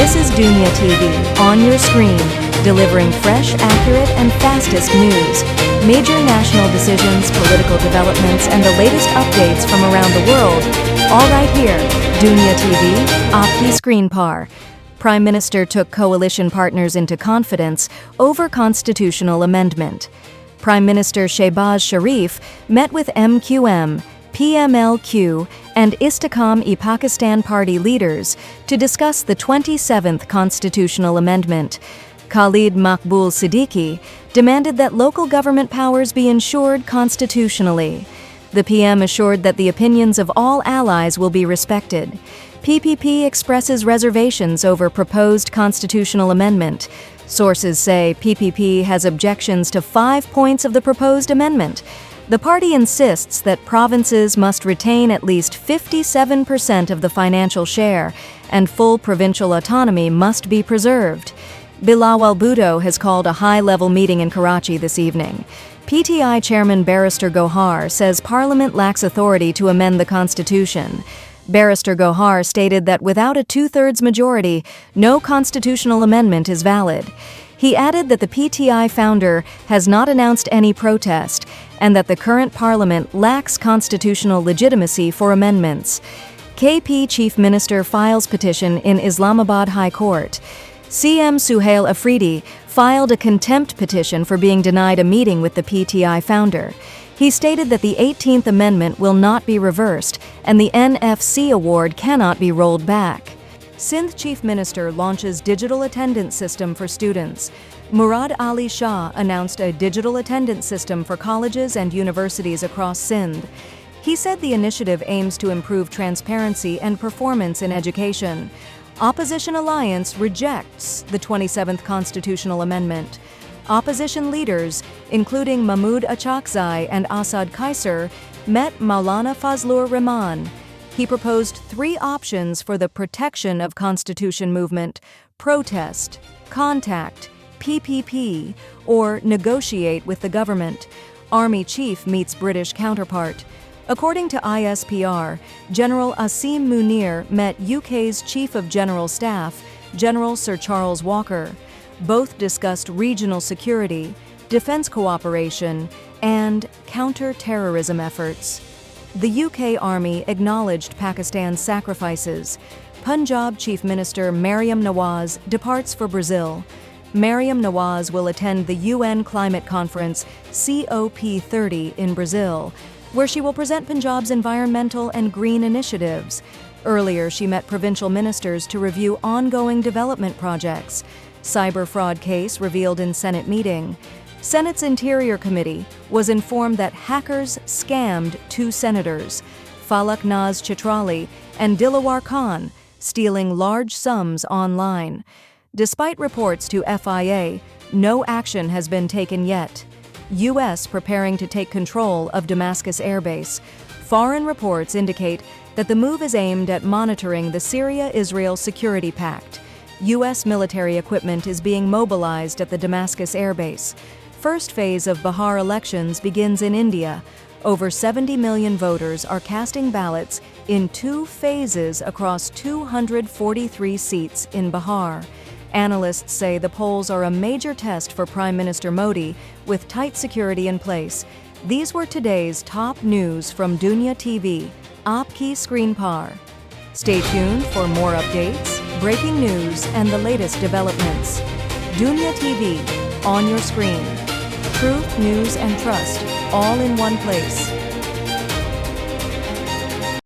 This is Duniya TV, on your screen, delivering fresh, accurate, and fastest news. Major national decisions, political developments, and the latest updates from around the world. All right here, Duniya TV, 𝐒𝐫𝐫𝐞𝐬𝐿 Screen Par. Prime Minister took coalition partners into confidence over constitutional amendment. Prime Minister Shehbaz Sharif met with MQM, PML-Q, and 𝐒𝐫𝐫𝐞 Pakistan party leaders to discuss the 27th constitutional amendment. Khalid Maqbool Siddiqui demanded that local government powers be ensured constitutionally. The PM assured that the opinions of all allies will be respected. PPP expresses reservations over proposed constitutional amendment. Sources say PPP has objections to 5 points of the proposed amendment. The party insists that provinces must retain at least 57% of the financial share, and full provincial autonomy must be preserved. Bilawal Bhutto has called a high-level meeting in Karachi this evening. PTI Chairman Barrister Gohar says Parliament lacks authority to amend the Constitution. Barrister Gohar stated that without a two-thirds majority, no constitutional amendment is valid. He added that the PTI founder has not announced any protest and that the current parliament lacks constitutional legitimacy for amendments. KP Chief Minister files petition in Islamabad High Court. 𝐶𝐚 Afridi filed a contempt petition for being denied a meeting with the PTI founder. He stated that the 18th Amendment will not be reversed and the NFC award cannot be rolled back. Sindh Chief Minister launches digital attendance system for students. Murad Ali Shah announced a digital attendance system for colleges and universities across Sindh. He said the initiative aims to improve transparency and performance in education. Opposition Alliance rejects the 27th Constitutional Amendment. Opposition leaders, including Mahmood Achakzai and Asad Kaiser, met Maulana Fazlur Rehman. He proposed 3 options for the protection of Constitution movement: protest, contact, PPP, or negotiate with the government. Army chief meets British counterpart. According to ISPR, General Asim Munir met UK's Chief of General Staff, General Sir Charles Walker. Both discussed regional security, defense cooperation, and counter-terrorism efforts. The UK Army acknowledged Pakistan's sacrifices. Punjab Chief Minister Maryam Nawaz departs for Brazil. Maryam Nawaz will attend the UN Climate Conference COP30 in Brazil, where she will present Punjab's environmental and green initiatives. Earlier, she met provincial ministers to review ongoing development projects. Cyber fraud case revealed in Senate meeting. Senate's Interior Committee was informed that hackers scammed 2 senators, Falak Naz Chitrali and Dilawar Khan, stealing large sums online. Despite reports to FIA, no action has been taken yet. U.S. preparing to take control of Damascus Air Base. Foreign reports indicate that the move is aimed at monitoring the Syria-Israel Security Pact. U.S. military equipment is being mobilized at the Damascus Air Base. First phase of Bihar elections begins in India. Over 70 million voters are casting ballots in 2 phases across 243 seats in Bihar. Analysts say the polls are a major test for Prime Minister Modi, with tight security in place. These were today's top news from Duniya TV, 𝐒𝐫𝐫𝐞𝐬𝐿 Screen Par. Stay tuned for more updates, breaking news, and the latest developments. Duniya TV, on your screen. Truth, news, and trust, all in one place.